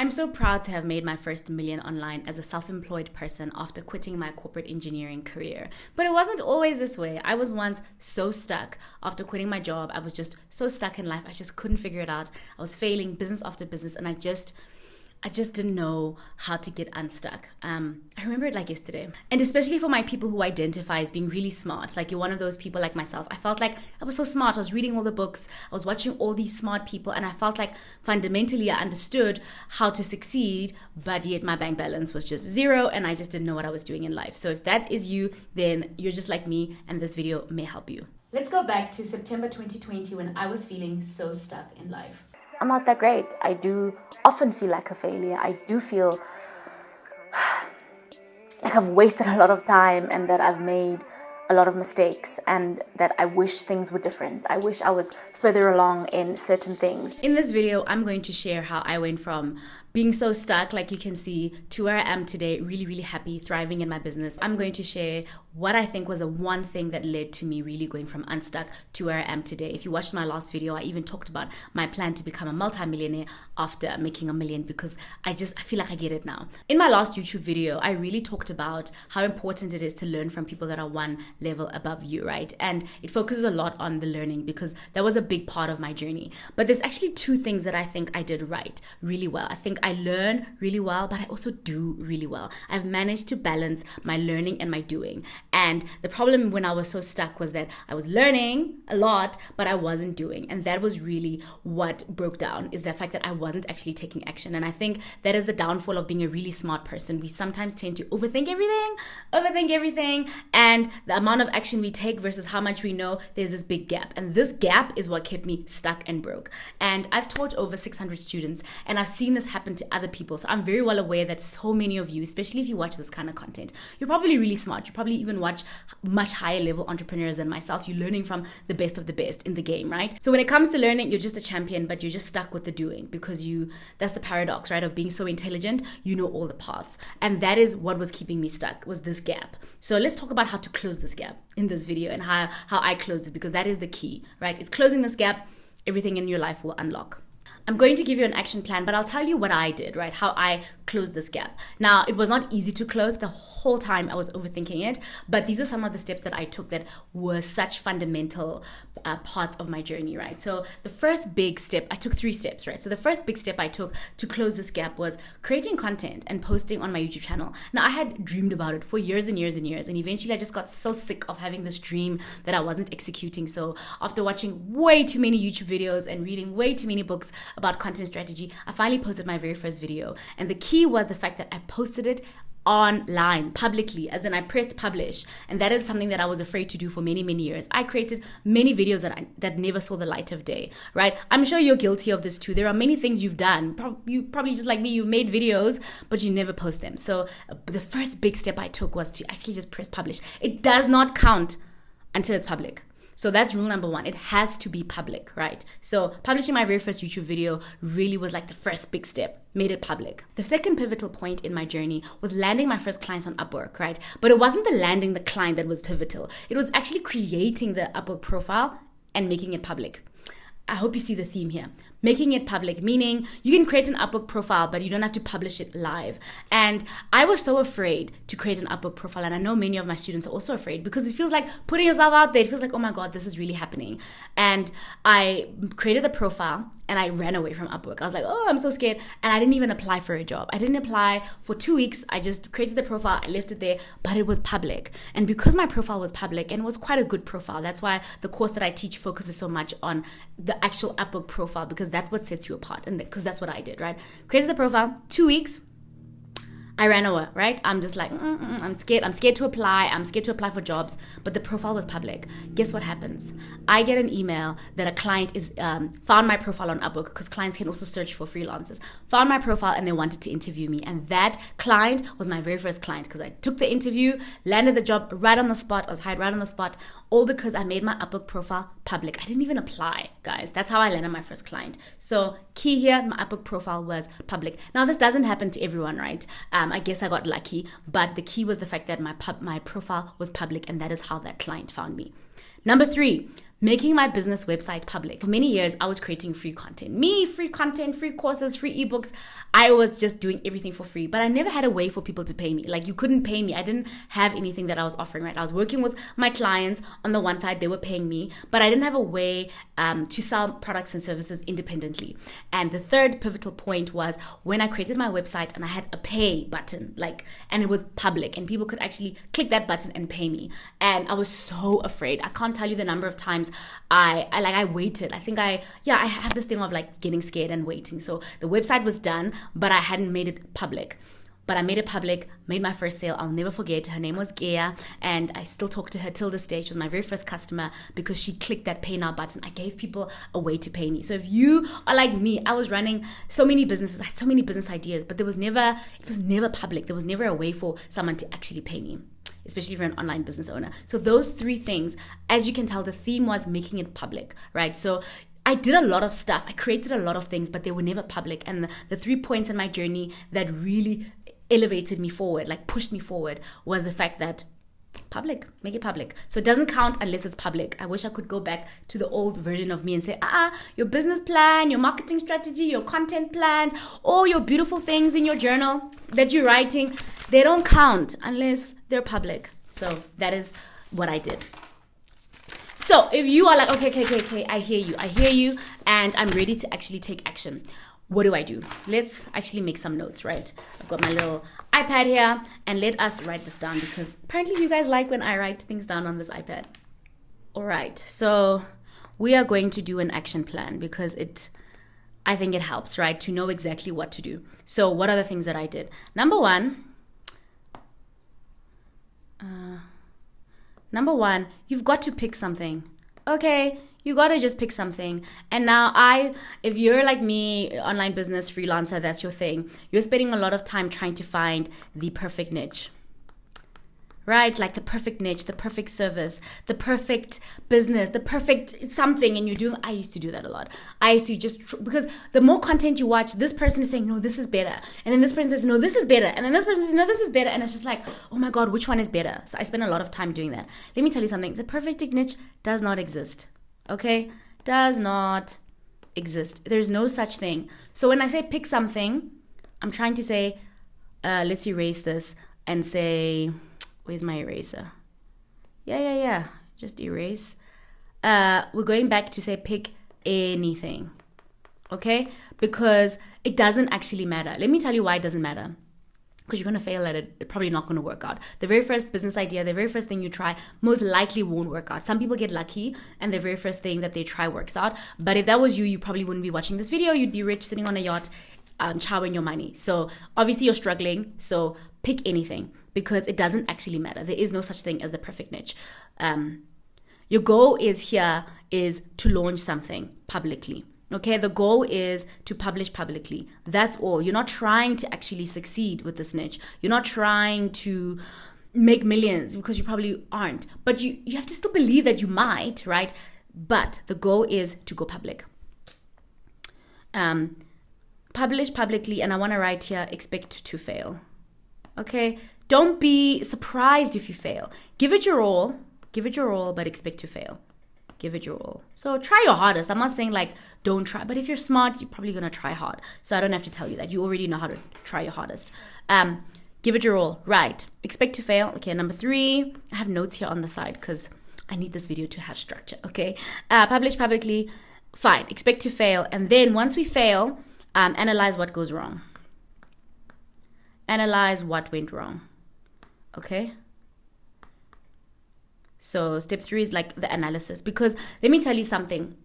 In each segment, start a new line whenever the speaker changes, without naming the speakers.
I'm so proud to have made my first million online as a self-employed person after quitting my corporate engineering career. But it wasn't always this way. I was once so stuck after quitting my job. I was just so stuck in life. I just couldn't figure it out. I was failing business after business, and I just didn't know how to get unstuck. I remember it like yesterday. And especially for my people who identify as being really smart, like you're one of those people like myself. I felt like I was so smart. I was reading all the books. I was watching all these smart people, and I felt like fundamentally I understood how to succeed, but yet my bank balance was just zero, and I just didn't know what I was doing in life. So if that is you, then you're just like me, and this video may help you. Let's go back to September 2020 when I was feeling so stuck in life.
I'm not that great. I do often feel like a failure. I do feel like I've wasted a lot of time and that I've made a lot of mistakes and that I wish things were different. I wish I was further along in certain things.
In this video, I'm going to share how I went from being so stuck, like you can see, to where I am today, really, really happy, thriving in my business. I'm going to share what I think was the one thing that led to me really going from unstuck to where I am today. If you watched my last video, I even talked about my plan to become a multi-millionaire after making $1 million, because I feel like I get it now. In my last YouTube video, I really talked about how important it is to learn from people that are one level above you, right? And it focuses a lot on the learning because that was a big part of my journey. But there's actually two things that I think I did right really well. I think I learn really well, but I also do really well. I've managed to balance my learning and my doing. And the problem when I was so stuck was that I was learning a lot, but I wasn't doing. And that was really what broke down, is the fact that I wasn't actually taking action. And I think that is the downfall of being a really smart person. We sometimes tend to overthink everything, and the amount of action we take versus how much we know, there's this big gap. And this gap is what kept me stuck and broke. And I've taught over 600 students, and I've seen this happen to other people. So I'm very well aware that so many of you, especially if you watch this kind of content, you're probably really smart. You probably even watch much higher level entrepreneurs than myself. You're learning from the best of the best in the game, right? So when it comes to learning, you're just a champion, but you're just stuck with the doing because that's the paradox, right? Of being so intelligent, you know all the paths. And that is what was keeping me stuck, was this gap. So let's talk about how to close this gap in this video and how I close it, because that is the key, right? It's closing this gap. Everything in your life will unlock. I'm going to give you an action plan, but I'll tell you what I did, right? How I closed this gap. Now, it was not easy to close. The whole time I was overthinking it, but these are some of the steps that I took that were such fundamental parts of my journey, right? So the first big step, I took 3 steps, right? So the first big step I took to close this gap was creating content and posting on my YouTube channel. Now, I had dreamed about it for years and years and years, and eventually I just got so sick of having this dream that I wasn't executing. So after watching way too many YouTube videos and reading way too many books about content strategy, I finally posted my very first video. And the key was the fact that I posted it online, publicly, as in I pressed publish. And that is something that I was afraid to do for many, many years. I created many videos that never saw the light of day, right? I'm sure you're guilty of this too. There are many things you've done. You probably just like me, you made videos, but you never post them. So the first big step I took was to actually just press publish. It does not count until it's public. So that's rule number 1. It has to be public, right? So publishing my very first YouTube video really was like the first big step, made it public. The second pivotal point in my journey was landing my first clients on Upwork, right? But it wasn't the landing the client that was pivotal. It was actually creating the Upwork profile and making it public. I hope you see the theme here. Making it public, meaning you can create an Upwork profile, but you don't have to publish it live. And I was so afraid to create an Upwork profile, and I know many of my students are also afraid because it feels like putting yourself out there. It feels like, oh my God, this is really happening. And I created the profile and I ran away from Upwork. I was like, oh, I'm so scared. And I didn't even apply for a job. I didn't apply for 2 weeks. I just created the profile, I left it there, but it was public. And because my profile was public and was quite a good profile, that's why the course that I teach focuses so much on the actual Upwork profile, because that's what sets you apart. And because that's what I did, right? Created the profile, 2 weeks, I ran away, right? I'm just like, I'm scared. I'm scared to apply. I'm scared to apply for jobs. But the profile was public. Guess what happens? I get an email that a client is found my profile on Upwork, because clients can also search for freelancers. Found my profile and they wanted to interview me. And that client was my very first client, because I took the interview, landed the job right on the spot. I was hired right on the spot, all because I made my Upwork profile public. I didn't even apply, guys. That's how I landed my first client. So key here, my Upwork profile was public. Now, this doesn't happen to everyone, right? I guess I got lucky, but the key was the fact that my profile was public, and that is how that client found me. Number 3, making my business website public. For many years, I was creating free content. Free content, free courses, free ebooks. I was just doing everything for free, but I never had a way for people to pay me. Like, you couldn't pay me. I didn't have anything that I was offering, right? I was working with my clients on the one side, they were paying me, but I didn't have a way to sell products and services independently. And the third pivotal point was when I created my website and I had a pay button, and it was public and people could actually click that button and pay me. And I was so afraid. I can't tell you the number of times I waited. I think I have this thing of getting scared and waiting. So the website was done, but I hadn't made it public. But I made it public, made my first sale. I'll never forget. Her name was Gia, and I still talk to her till this day. She was my very first customer because she clicked that pay now button. I gave people a way to pay me. So if you are like me, I was running so many businesses. I had so many business ideas, but it was never public. There was never a way for someone to actually pay me, especially if you're an online business owner. So those three things, as you can tell, the theme was making it public, right? So I did a lot of stuff. I created a lot of things, but they were never public. And the 3 points in my journey that really elevated me forward, pushed me forward, was the fact that public, make it public. So it doesn't count unless it's public. I wish I could go back to the old version of me and say, your business plan, your marketing strategy, your content plans, all your beautiful things in your journal that you're writing, they don't count unless they're public. So that is what I did. So if you are okay, I hear you, and I'm ready to actually take action. What do I do? Let's actually make some notes, right? I've got my little iPad here, and let us write this down because apparently you guys like when I write things down on this iPad. All right, so we are going to do an action plan because I think it helps, right, to know exactly what to do. So what are the things that I did? Number one, you've got to pick something. Okay, you got to just pick something. And now if you're like me, online business, freelancer, that's your thing, you're spending a lot of time trying to find the perfect niche, right? Like the perfect niche, the perfect service, the perfect business, the perfect something. And I used to do that a lot. I used to because the more content you watch, this person is saying, no, this is better. And then this person says, no, this is better. And then this person says, no, this is better. And it's just like, oh my God, which one is better? So I spend a lot of time doing that. Let me tell you something. The perfect niche does not exist. Okay? Does not exist. There's no such thing. So when I say pick something, I'm trying to say, let's erase this and say, where's my eraser? Yeah. Just erase. We're going back to say pick anything. Okay? Because it doesn't actually matter. Let me tell you why it doesn't matter. Because you're going to fail at it. It's probably not going to work out. The very first business idea, the very first thing you try, most likely won't work out. Some people get lucky and the very first thing that they try works out. But if that was you, you probably wouldn't be watching this video. You'd be rich, sitting on a yacht, chowing your money. So obviously you're struggling. So pick anything because it doesn't actually matter. There is no such thing as the perfect niche. Your goal is to launch something publicly. Okay, the goal is to publish publicly. That's all. You're not trying to actually succeed with this niche. You're not trying to make millions because you probably aren't. But you have to still believe that you might, right? But the goal is to go public. Publish publicly, and I want to write here, expect to fail. Okay? Don't be surprised if you fail. Give it your all, but expect to fail. Give it your all. So try your hardest. I'm not saying don't try, but if you're smart, you're probably going to try hard. So I don't have to tell you that. You already know how to try your hardest. Give it your all. Right. Expect to fail. Okay, number 3. I have notes here on the side because I need this video to have structure. Okay. Publish publicly. Fine. Expect to fail. And then once we fail, analyze what goes wrong. Analyze what went wrong. Okay. So step 3 is the analysis, because let me tell you something.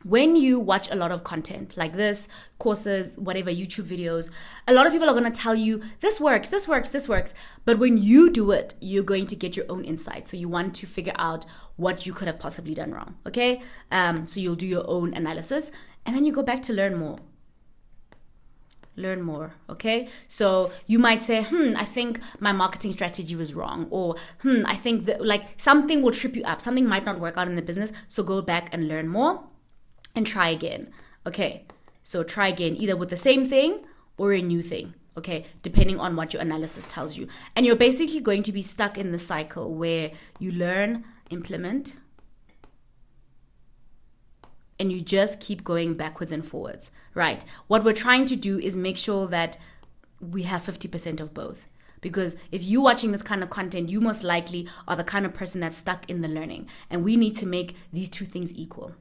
When you watch a lot of content like this, courses, whatever, YouTube videos, a lot of people are going to tell you, this works. But when you do it, you're going to get your own insight. So you want to figure out what you could have possibly done wrong. Okay. So you'll do your own analysis and then you go back to learn more. Okay? So you might say, I think my marketing strategy was wrong, or I think that something will trip you up. Something might not work out in the business. So go back and learn more and try again. Okay? So try again, either with the same thing or a new thing. Okay? Depending on what your analysis tells you. And you're basically going to be stuck in the cycle where you learn, implement, and you just keep going backwards and forwards, right? What we're trying to do is make sure that we have 50% of both. Because if you're watching this kind of content, you most likely are the kind of person that's stuck in the learning. And we need to make these two things equal.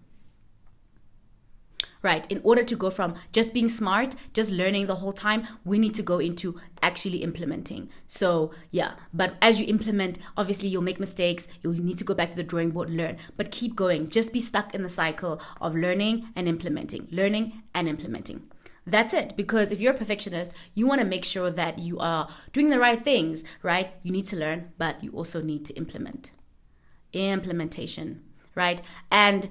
Right, in order to go from just being smart, just learning the whole time, we need to go into actually implementing. So yeah, but as you implement, obviously you'll make mistakes, you'll need to go back to the drawing board, learn, but keep going. Just be stuck in the cycle of learning and implementing, learning and implementing. That's it, because if you're a perfectionist, you want to make sure that you are doing the right things, right? You need to learn, but you also need to implement. Implementation, right? And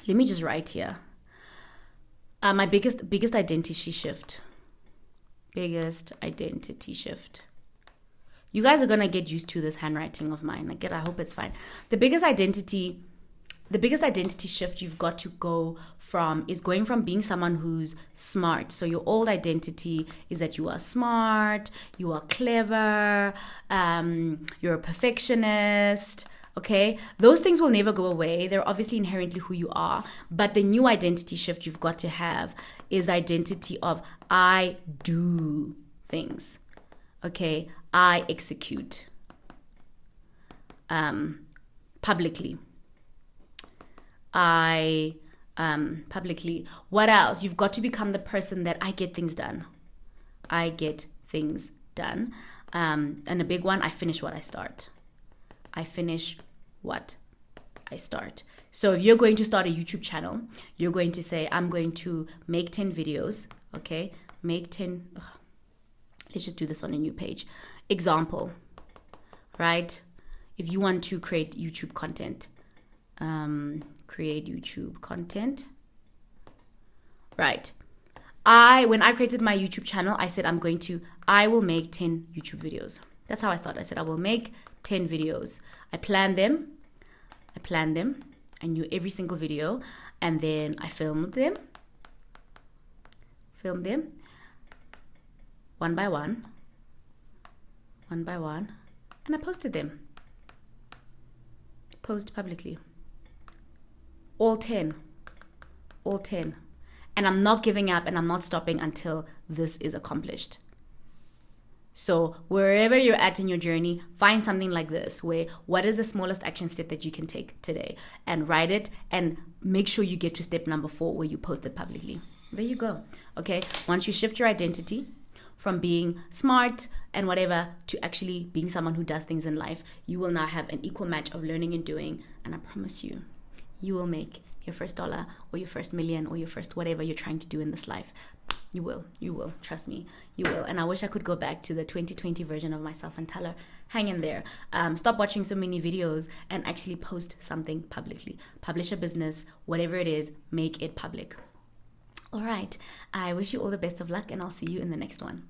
let me just write here. My biggest identity shift. Biggest identity shift. You guys are gonna get used to this handwriting of mine. I hope it's fine. The biggest identity shift you've got to go from is going from being someone who's smart. So your old identity is that you are smart, you are clever, you're a perfectionist. Okay, those things will never go away. They're obviously inherently who you are. But the new identity shift you've got to have is the identity of I do things. Okay, I execute publicly. Publicly. What else? You've got to become the person that I get things done. I get things done. And a big one, I finish what I start. I finish what I start. So if you're going to start a YouTube channel, you're going to say, I'm going to make 10 videos. Okay, make 10. Let's just do this on a new page. Example, right? If you want to create YouTube content, right? When I created my YouTube channel, I said I will make 10 YouTube videos. That's how I started. I said I will make 10 videos. I planned them. I knew every single video, and then I filmed them one by one, and I posted them. Post publicly. All 10. And I'm not giving up, and I'm not stopping until this is accomplished. So wherever you're at in your journey, find something like this, where what is the smallest action step that you can take today, and write it and make sure you get to step number 4, where you post it publicly. There you go. Okay. Once you shift your identity from being smart and whatever to actually being someone who does things in life, you will now have an equal match of learning and doing. And I promise you, you will make your first $1 or your first $1,000,000 or your first whatever you're trying to do in this life. You will, trust me, you will. And I wish I could go back to the 2020 version of myself and tell her, hang in there, stop watching so many videos and actually post something publicly. Publish a business, whatever it is, make it public. All right, I wish you all the best of luck, and I'll see you in the next one.